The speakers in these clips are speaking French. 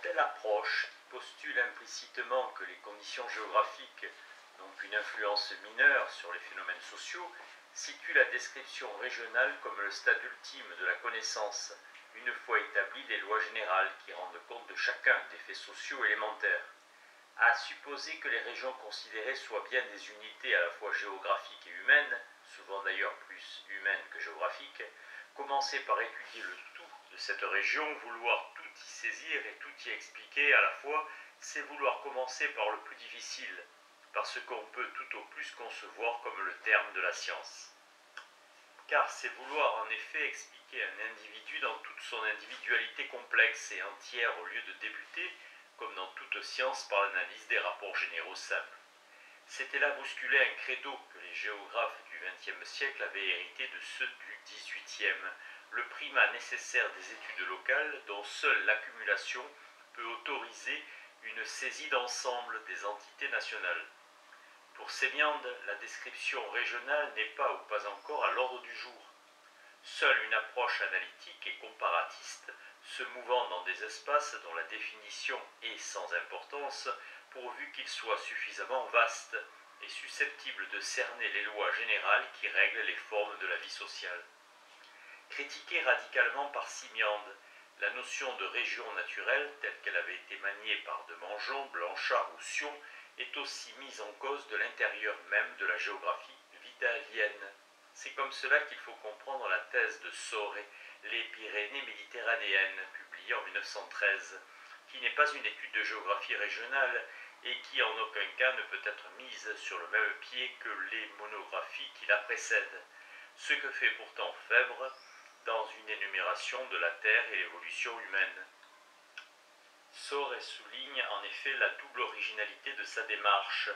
telle approche postule implicitement que les conditions géographiques n'ont qu'une influence mineure sur les phénomènes sociaux, situe la description régionale comme le stade ultime de la connaissance, une fois établies les lois générales qui rendent compte de chacun des faits sociaux élémentaires. À supposer que les régions considérées soient bien des unités à la fois géographiques et humaines, souvent d'ailleurs plus humaines que géographiques, commencer par étudier le tout de cette région, vouloir tout y saisir et tout y expliquer à la fois, c'est vouloir commencer par le plus difficile, par ce qu'on peut tout au plus concevoir comme le terme de la science. Car c'est vouloir en effet expliquer un individu dans toute son individualité complexe et entière au lieu de débuter, comme dans toute science, par l'analyse des rapports généraux simples. C'était là bousculer un credo que les géographes du XXe siècle avaient hérité de ceux du XVIIIe, le primat nécessaire des études locales dont seule l'accumulation peut autoriser une saisie d'ensemble des entités nationales. Pour Sémiande, la description régionale n'est pas ou pas encore à l'ordre du jour. Seule une approche analytique et comparatiste, se mouvant dans des espaces dont la définition est sans importance, pourvu qu'ils soient suffisamment vastes et susceptibles de cerner les lois générales qui règlent les formes de la vie sociale. Critiquée radicalement par Simiande, la notion de région naturelle, telle qu'elle avait été maniée par de Mangeon, Blanchard ou Sion, est aussi mise en cause de l'intérieur même de la géographie vitalienne. C'est comme cela qu'il faut comprendre la thèse de Soré, les Pyrénées méditerranéennes, publiée en 1913, qui n'est pas une étude de géographie régionale et qui en aucun cas ne peut être mise sur le même pied que les monographies qui la précèdent, ce que fait pourtant Febvre dans une énumération de la Terre et l'évolution humaine. Soré souligne en effet la double originalité de sa démarche.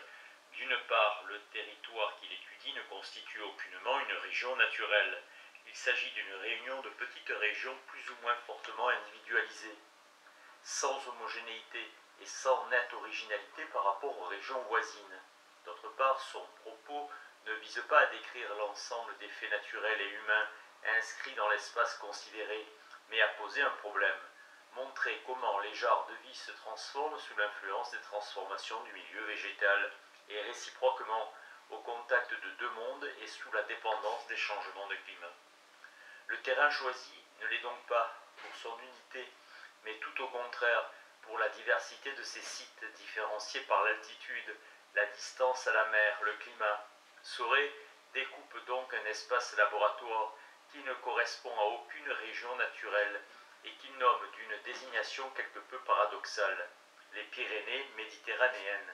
D'une part, le territoire qu'il étudie ne constitue aucunement une région naturelle. Il s'agit d'une réunion de petites régions plus ou moins fortement individualisées, sans homogénéité et sans nette originalité par rapport aux régions voisines. D'autre part, son propos ne vise pas à décrire l'ensemble des faits naturels et humains inscrits dans l'espace considéré, mais à poser un problème, montrer comment les genres de vie se transforment sous l'influence des transformations du milieu végétal, et réciproquement au contact de deux mondes et sous la dépendance des changements de climat. Le terrain choisi ne l'est donc pas pour son unité, mais tout au contraire pour la diversité de ses sites différenciés par l'altitude, la distance à la mer, le climat. Soré découpe donc un espace laboratoire qui ne correspond à aucune région naturelle et qu'il nomme d'une désignation quelque peu paradoxale, les Pyrénées méditerranéennes.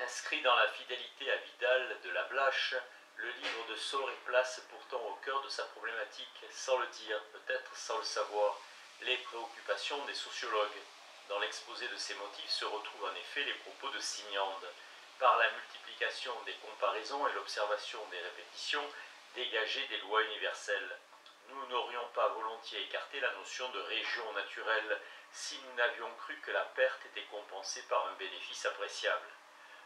Inscrit dans la fidélité à Vidal de la Blache, le livre de Soré place pourtant au cœur de sa problématique, sans le dire, peut-être sans le savoir, les préoccupations des sociologues. Dans l'exposé de ces motifs se retrouvent en effet les propos de Simiande. Par la multiplication des comparaisons et l'observation des répétitions, dégager des lois universelles. Nous n'aurions pas volontiers écarté la notion de région naturelle si nous n'avions cru que la perte était compensée par un bénéfice appréciable.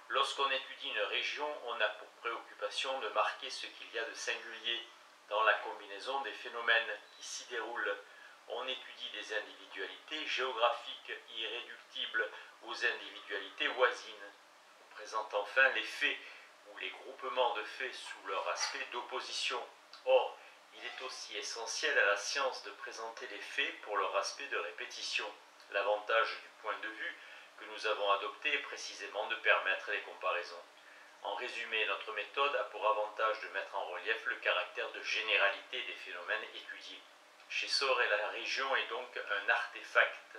Lorsqu'on étudie une région, on a pour préoccupation de marquer ce qu'il y a de singulier dans la combinaison des phénomènes qui s'y déroulent. On étudie des individualités géographiques irréductibles aux individualités voisines. On présente enfin les faits ou les groupements de faits sous leur aspect d'opposition. Or, il est aussi essentiel à la science de présenter les faits pour leur aspect de répétition. L'avantage du point de vue que nous avons adopté est précisément de permettre les comparaisons. En résumé, notre méthode a pour avantage de mettre en relief le caractère de généralité des phénomènes étudiés. Chez Soré, la région est donc un artefact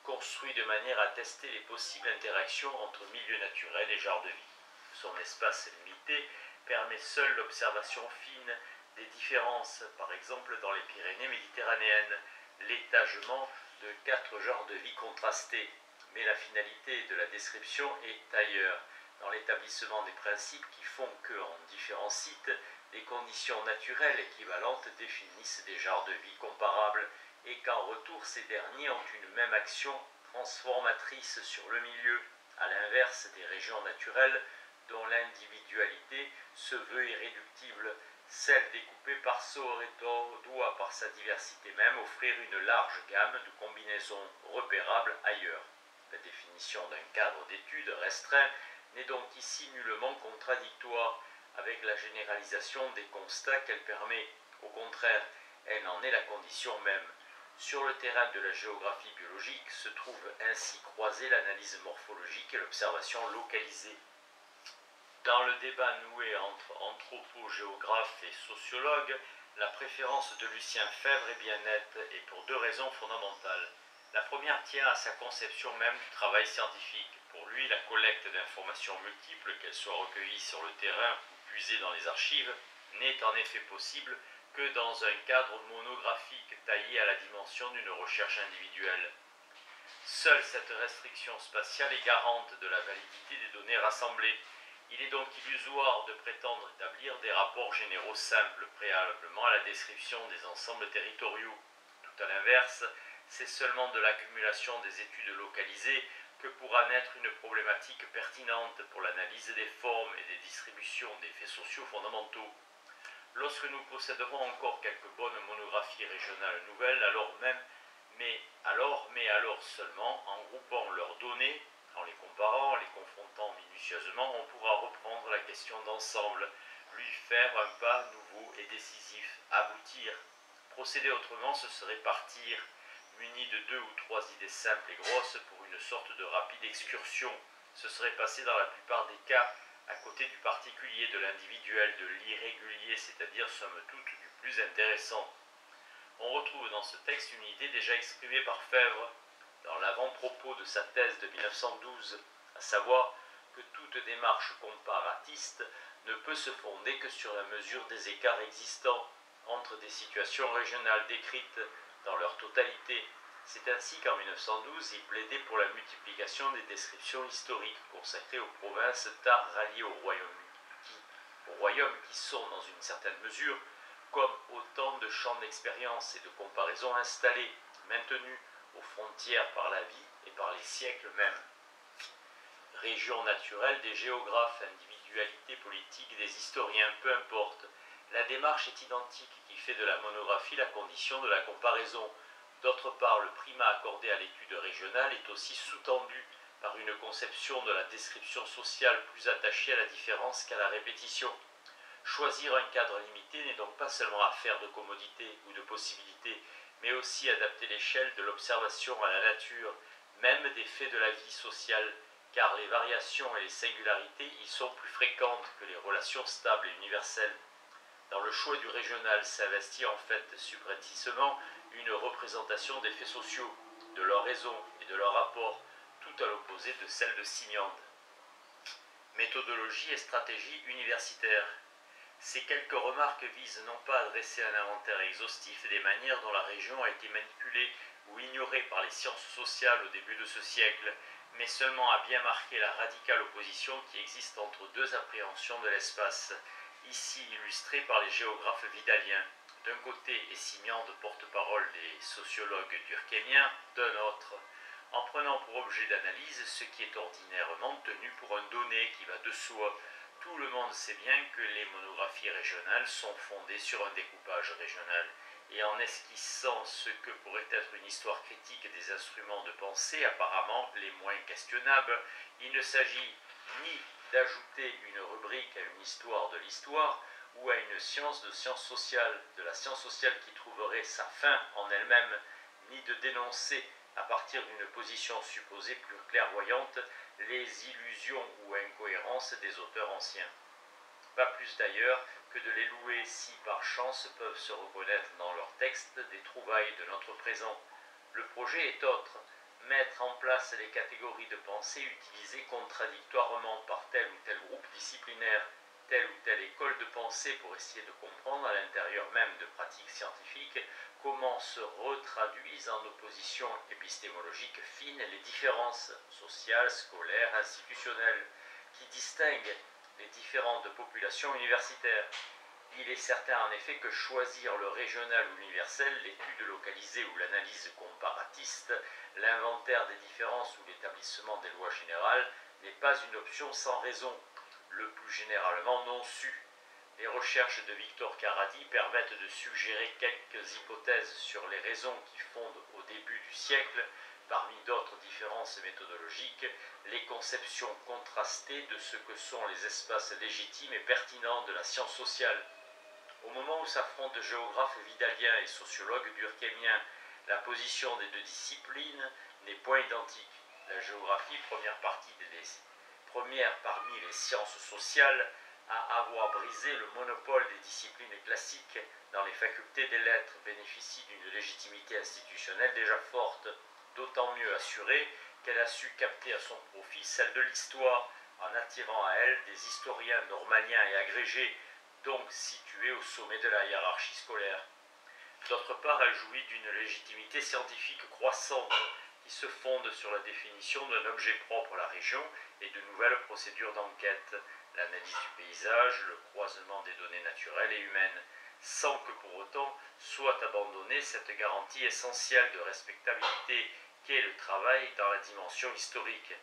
construit de manière à tester les possibles interactions entre milieux naturels et genres de vie. Son espace limité permet seule l'observation fine des différences, par exemple dans les Pyrénées méditerranéennes, l'étagement de 4 genres de vie contrastés. Mais la finalité de la description est ailleurs, dans l'établissement des principes qui font que, en différents sites, des conditions naturelles équivalentes définissent des genres de vie comparables et qu'en retour ces derniers ont une même action transformatrice sur le milieu, à l'inverse des régions naturelles dont l'individualité se veut irréductible Celle découpée par Soreto doit, par sa diversité même, offrir une large gamme de combinaisons repérables ailleurs. La définition d'un cadre d'études restreint n'est donc ici nullement contradictoire avec la généralisation des constats qu'elle permet. Au contraire, elle en est la condition même. Sur le terrain de la géographie biologique se trouve ainsi croisée l'analyse morphologique et l'observation localisée. Dans le débat noué entre anthropogéographes et sociologues, la préférence de Lucien Febvre est bien nette et pour deux raisons fondamentales. La première tient à sa conception même du travail scientifique. Pour lui, la collecte d'informations multiples, qu'elles soient recueillies sur le terrain ou puisées dans les archives, n'est en effet possible que dans un cadre monographique taillé à la dimension d'une recherche individuelle. Seule cette restriction spatiale est garante de la validité des données rassemblées. Il est donc illusoire de prétendre établir des rapports généraux simples préalablement à la description des ensembles territoriaux. Tout à l'inverse, c'est seulement de l'accumulation des études localisées que pourra naître une problématique pertinente pour l'analyse des formes et des distributions des faits sociaux fondamentaux. Lorsque nous posséderons encore quelques bonnes monographies régionales nouvelles, alors seulement, en groupant leurs données, en les comparant, en les confrontant minutieusement, on pourra reprendre la question d'ensemble, lui faire un pas nouveau et décisif, aboutir. Procéder autrement, ce serait partir, muni de 2 ou 3 idées simples et grosses pour une sorte de rapide excursion. Ce serait passer dans la plupart des cas à côté du particulier, de l'individuel, de l'irrégulier, c'est-à-dire somme toute du plus intéressant. On retrouve dans ce texte une idée déjà exprimée par Febvre dans l'avant-propos de sa thèse de 1912, à savoir que toute démarche comparatiste ne peut se fonder que sur la mesure des écarts existants entre des situations régionales décrites dans leur totalité. C'est ainsi qu'en 1912, il plaidait pour la multiplication des descriptions historiques consacrées aux provinces tard ralliées au royaume qui sont, dans une certaine mesure, comme autant de champs d'expérience et de comparaison installés, maintenus aux frontières par la vie et par les siècles même. Région naturelle des géographes, individualité politique des historiens, peu importe. La démarche est identique qui fait de la monographie la condition de la comparaison. D'autre part, le primat accordé à l'étude régionale est aussi sous-tendu par une conception de la description sociale plus attachée à la différence qu'à la répétition. Choisir un cadre limité n'est donc pas seulement affaire de commodité ou de possibilité, mais aussi adapter l'échelle de l'observation à la nature, même des faits de la vie sociale, car les variations et les singularités y sont plus fréquentes que les relations stables et universelles. Dans le choix du régional s'investit en fait subrepticement une représentation des faits sociaux, de leurs raisons et de leurs rapports, tout à l'opposé de celle de Signande. Méthodologie et stratégie universitaire. Ces quelques remarques visent non pas à dresser un inventaire exhaustif des manières dont la région a été manipulée ou ignorée par les sciences sociales au début de ce siècle, mais seulement à bien marquer la radicale opposition qui existe entre deux appréhensions de l'espace, ici illustrée par les géographes vidaliens, d'un côté, et Simiande, porte-parole des sociologues durkheimiens, d'un autre, en prenant pour objet d'analyse ce qui est ordinairement tenu pour un donné qui va de soi. Tout le monde sait bien que les monographies régionales sont fondées sur un découpage régional, et en esquissant ce que pourrait être une histoire critique des instruments de pensée apparemment les moins questionnables, il ne s'agit ni d'ajouter une rubrique à une histoire de l'histoire ou à une science de sciences sociales, de la science sociale qui trouverait sa fin en elle-même, ni de dénoncer à partir d'une position supposée plus clairvoyante les illusions ou incohérences des auteurs anciens. Pas plus d'ailleurs que de les louer si par chance peuvent se reconnaître dans leurs textes des trouvailles de notre présent. Le projet est autre, mettre en place les catégories de pensée utilisées contradictoirement par tel ou tel groupe disciplinaire, telle ou telle école de pensée pour essayer de comprendre à l'intérieur même de pratiques scientifiques comment se retraduisent en opposition épistémologique fine les différences sociales, scolaires, institutionnelles, qui distinguent les différentes populations universitaires. Il est certain en effet que choisir le régional ou l'universel, l'étude localisée ou l'analyse comparatiste, l'inventaire des différences ou l'établissement des lois générales n'est pas une option sans raison, le plus généralement non su. Les recherches de Victor Caradi permettent de suggérer quelques hypothèses sur les raisons qui fondent au début du siècle, parmi d'autres différences méthodologiques, les conceptions contrastées de ce que sont les espaces légitimes et pertinents de la science sociale. Au moment où s'affrontent géographes vidaliens et sociologues durkheimiens, la position des deux disciplines n'est point identique. La géographie, première parmi les sciences sociales, à avoir brisé le monopole des disciplines classiques dans les facultés des lettres, bénéficie d'une légitimité institutionnelle déjà forte, d'autant mieux assurée qu'elle a su capter à son profit celle de l'histoire, en attirant à elle des historiens normaliens et agrégés, donc situés au sommet de la hiérarchie scolaire. D'autre part, elle jouit d'une légitimité scientifique croissante, qui se fonde sur la définition d'un objet propre à la région et de nouvelles procédures d'enquête, l'analyse du paysage, le croisement des données naturelles et humaines, sans que pour autant soit abandonnée cette garantie essentielle de respectabilité qu'est le travail dans la dimension historique.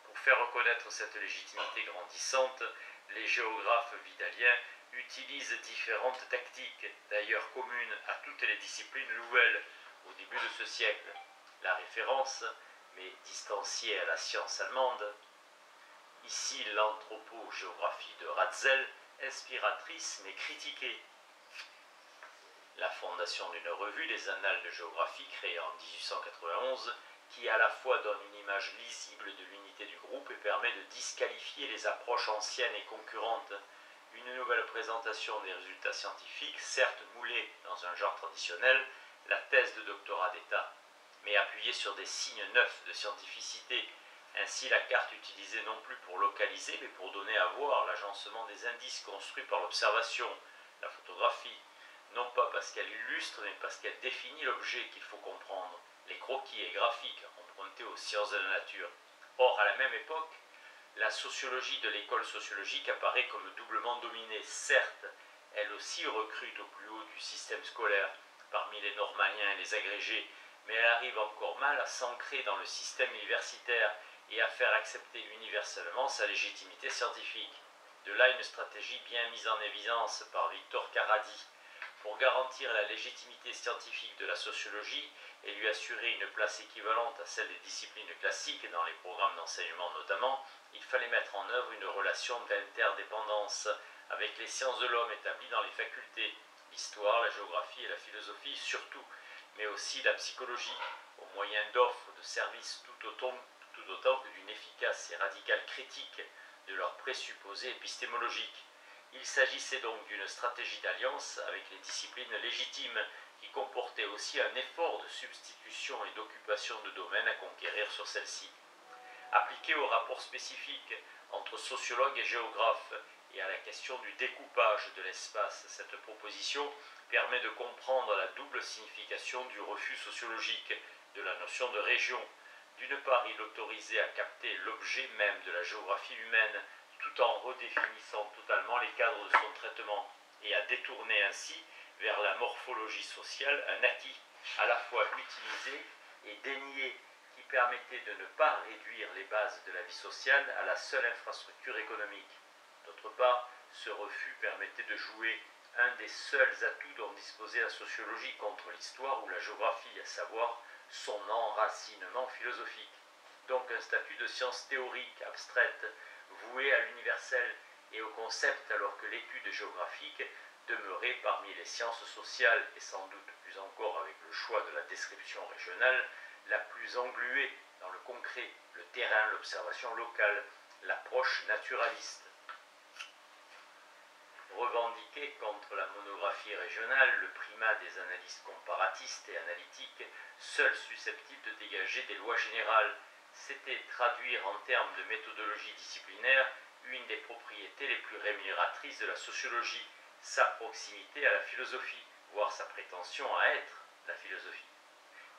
Pour faire reconnaître cette légitimité grandissante, les géographes vidaliens utilisent différentes tactiques, d'ailleurs communes à toutes les disciplines nouvelles au début de ce siècle. La référence, mais distanciée à la science allemande, ici l'anthropogéographie de Ratzel, inspiratrice mais critiquée. La fondation d'une revue, les Annales de géographie, créée en 1891, qui à la fois donne une image lisible de l'unité du groupe et permet de disqualifier les approches anciennes et concurrentes. Une nouvelle présentation des résultats scientifiques, certes moulée dans un genre traditionnel, la thèse de doctorat d'État, mais appuyée sur des signes neufs de scientificité. Ainsi, la carte utilisée non plus pour localiser, mais pour donner à voir l'agencement des indices construits par l'observation, la photographie, non pas parce qu'elle illustre, mais parce qu'elle définit l'objet qu'il faut comprendre, les croquis et graphiques empruntés aux sciences de la nature. Or, à la même époque, la sociologie de l'école sociologique apparaît comme doublement dominée. Certes, elle aussi recrute au plus haut du système scolaire, parmi les normaliens et les agrégés, mais elle arrive encore mal à s'ancrer dans le système universitaire et à faire accepter universellement sa légitimité scientifique. De là une stratégie bien mise en évidence par Victor Caradi. Pour garantir la légitimité scientifique de la sociologie et lui assurer une place équivalente à celle des disciplines classiques dans les programmes d'enseignement notamment, il fallait mettre en œuvre une relation d'interdépendance avec les sciences de l'homme établies dans les facultés, l'histoire, la géographie et la philosophie surtout, mais aussi la psychologie, au moyen d'offres de services tout autant que d'une efficace et radicale critique de leurs présupposés épistémologiques. Il s'agissait donc d'une stratégie d'alliance avec les disciplines légitimes qui comportait aussi un effort de substitution et d'occupation de domaines à conquérir sur celles-ci. Appliquée au rapport spécifique entre sociologues et géographes et à la question du découpage de l'espace, cette proposition permet de comprendre la double signification du refus sociologique de la notion de région. D'une part, il autorisait à capter l'objet même de la géographie humaine tout en redéfinissant totalement les cadres de son traitement et à détourner ainsi vers la morphologie sociale un acquis à la fois utilisé et dénié qui permettait de ne pas réduire les bases de la vie sociale à la seule infrastructure économique. D'autre part, ce refus permettait de jouer un des seuls atouts dont disposait la sociologie contre l'histoire ou la géographie, à savoir son enracinement philosophique. Donc un statut de science théorique, abstraite, vouée à l'universel et au concept alors que l'étude géographique demeurait parmi les sciences sociales et sans doute plus encore avec le choix de la description régionale, la plus engluée dans le concret, le terrain, l'observation locale, l'approche naturaliste. Revendiqué contre la monographie régionale, le primat des analyses comparatistes et analytiques, seul susceptible de dégager des lois générales, c'était traduire en termes de méthodologie disciplinaire une des propriétés les plus rémunératrices de la sociologie, sa proximité à la philosophie, voire sa prétention à être la philosophie.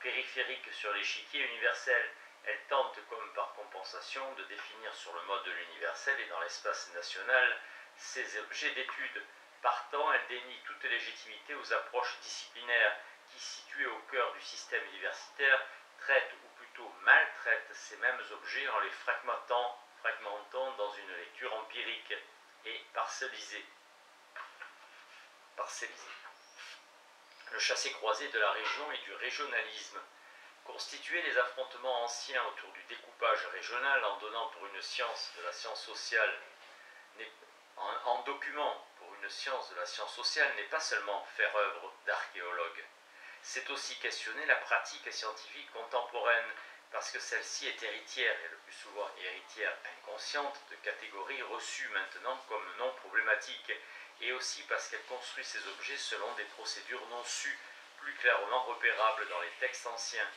Périphérique sur l'échiquier universel, elle tente, comme par compensation, de définir sur le mode de l'universel et dans l'espace national ces objets d'étude. Partant, elle dénie toute légitimité aux approches disciplinaires qui, situées au cœur du système universitaire, traitent ou plutôt maltraitent ces mêmes objets en les fragmentant dans une lecture empirique et parcellisée. parcellisé. Le chassé-croisé de la région et du régionalisme constituait les affrontements anciens autour du découpage régional en donnant pour une science de la science sociale, en document pour une science de la science sociale n'est pas seulement faire œuvre d'archéologue, c'est aussi questionner la pratique scientifique contemporaine parce que celle-ci est héritière, et le plus souvent héritière inconsciente, de catégories reçues maintenant comme non problématiques, et aussi parce qu'elle construit ses objets selon des procédures non sues, plus clairement repérables dans les textes anciens.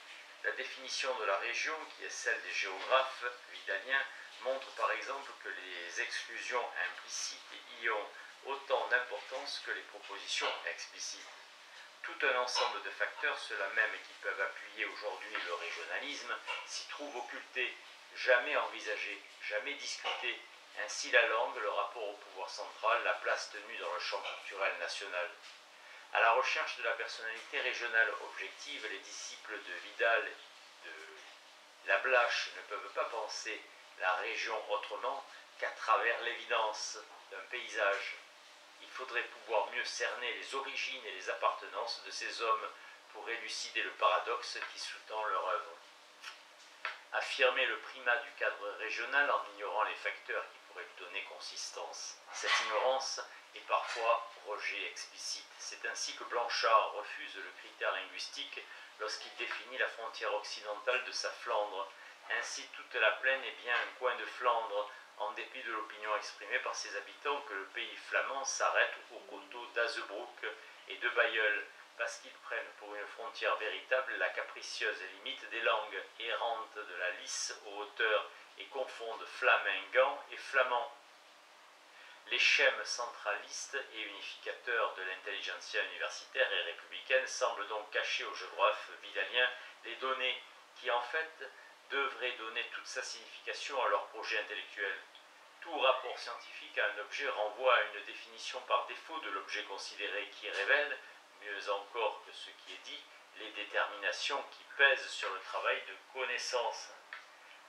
La définition de la région, qui est celle des géographes vidaliens, montre par exemple que les exclusions implicites y ont autant d'importance que les propositions explicites. Tout un ensemble de facteurs, ceux-là même qui peuvent appuyer aujourd'hui le régionalisme, s'y trouvent occultés, jamais envisagés, jamais discutés. Ainsi la langue, le rapport au pouvoir central, la place tenue dans le champ culturel national. À la recherche de la personnalité régionale objective, les disciples de Vidal et de Lablache ne peuvent pas penser la région autrement qu'à travers l'évidence d'un paysage. Il faudrait pouvoir mieux cerner les origines et les appartenances de ces hommes pour élucider le paradoxe qui sous-tend leur œuvre. Affirmer le primat du cadre régional en ignorant les facteurs qui pourraient lui donner consistance. Cette ignorance est parfois rejet explicite. C'est ainsi que Blanchard refuse le critère linguistique lorsqu'il définit la frontière occidentale de sa Flandre. Ainsi, toute la plaine est bien un coin de Flandre, en dépit de l'opinion exprimée par ses habitants que le pays flamand s'arrête aux coteaux d'Azebrouck et de Bailleul, parce qu'ils prennent pour une frontière véritable la capricieuse limite des langues errantes de la Lys aux hauteurs et confondent flamingant et flamand. Les schèmes centralistes et unificateurs de l'intelligentsia universitaire et républicaine semblent donc cacher aux géographes vidaliens les données qui, en fait, devraient donner toute sa signification à leur projet intellectuel. Tout rapport scientifique à un objet renvoie à une définition par défaut de l'objet considéré qui révèle, mieux encore que ce qui est dit, les déterminations qui pèsent sur le travail de connaissance.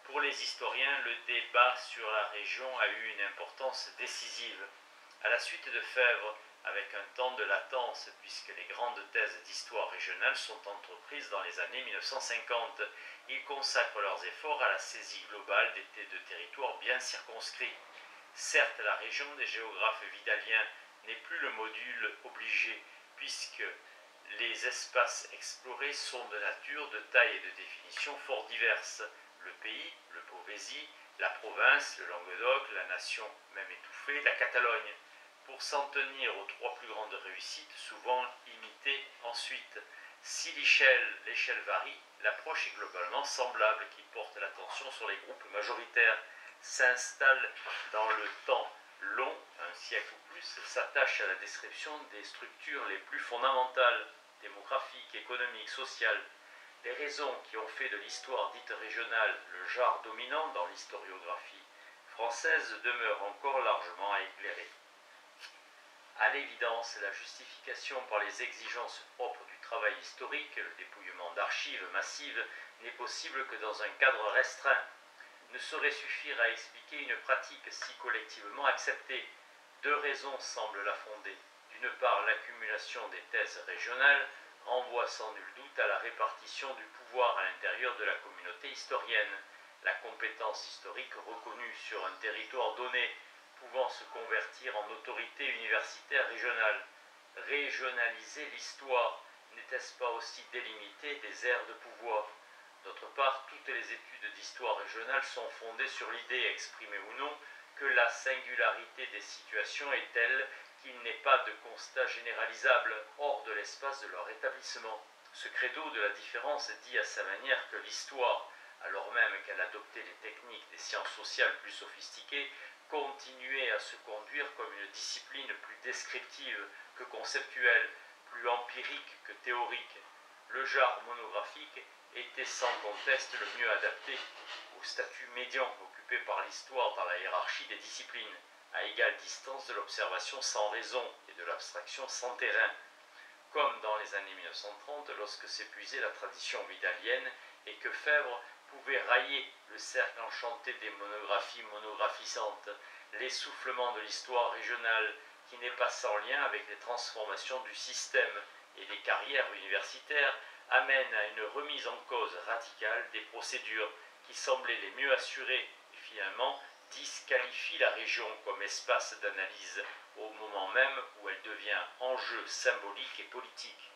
Pour les historiens, le débat sur la région a eu une importance décisive. À la suite de Fèvre, avec un temps de latence, puisque les grandes thèses d'histoire régionale sont entreprises dans les années 1950, ils consacrent leurs efforts à la saisie globale de territoires bien circonscrits. Certes, la région des géographes vidaliens n'est plus le module obligé, puisque les espaces explorés sont de nature, de taille et de définition fort diverses. Le pays, le Beauvaisis, la province, le Languedoc, la nation même étouffée, la Catalogne. Pour s'en tenir aux trois plus grandes réussites, souvent imitées ensuite. Si l'échelle varie, l'approche est globalement semblable, qui porte l'attention sur les groupes majoritaires, s'installe dans le temps long, un siècle ou plus, s'attache à la description des structures les plus fondamentales, démographiques, économiques, sociales. Les raisons qui ont fait de l'histoire dite régionale le genre dominant dans l'historiographie française demeurent encore largement à éclairer. À l'évidence, la justification par les exigences propres du travail historique, le dépouillement d'archives massives, n'est possible que dans un cadre restreint. Ne saurait suffire à expliquer une pratique si collectivement acceptée. Deux raisons semblent la fonder. D'une part, l'accumulation des thèses régionales renvoie sans nul doute à la répartition du pouvoir à l'intérieur de la communauté historienne. La compétence historique reconnue sur un territoire donné, pouvant se convertir en autorité universitaire régionale. Régionaliser l'histoire, n'était-ce pas aussi délimiter des aires de pouvoir? D'autre part, toutes les études d'histoire régionale sont fondées sur l'idée, exprimée ou non, que la singularité des situations est telle qu'il n'est pas de constat généralisable hors de l'espace de leur établissement. Ce credo de la différence dit à sa manière que l'histoire, alors même qu'elle adoptait les techniques des sciences sociales plus sophistiquées, continuait à se conduire comme une discipline plus descriptive que conceptuelle, plus empirique que théorique. Le genre monographique était sans conteste le mieux adapté au statut médian occupé par l'histoire dans la hiérarchie des disciplines, à égale distance de l'observation sans raison et de l'abstraction sans terrain, comme dans les années 1930 lorsque s'épuisait la tradition vidalienne et que Fèvre pouvait railler le cercle enchanté des monographies monographisantes, l'essoufflement de l'histoire régionale qui n'est pas sans lien avec les transformations du système et des carrières universitaires, amène à une remise en cause radicale des procédures qui semblaient les mieux assurées et finalement disqualifie la région comme espace d'analyse au moment même où elle devient enjeu symbolique et politique.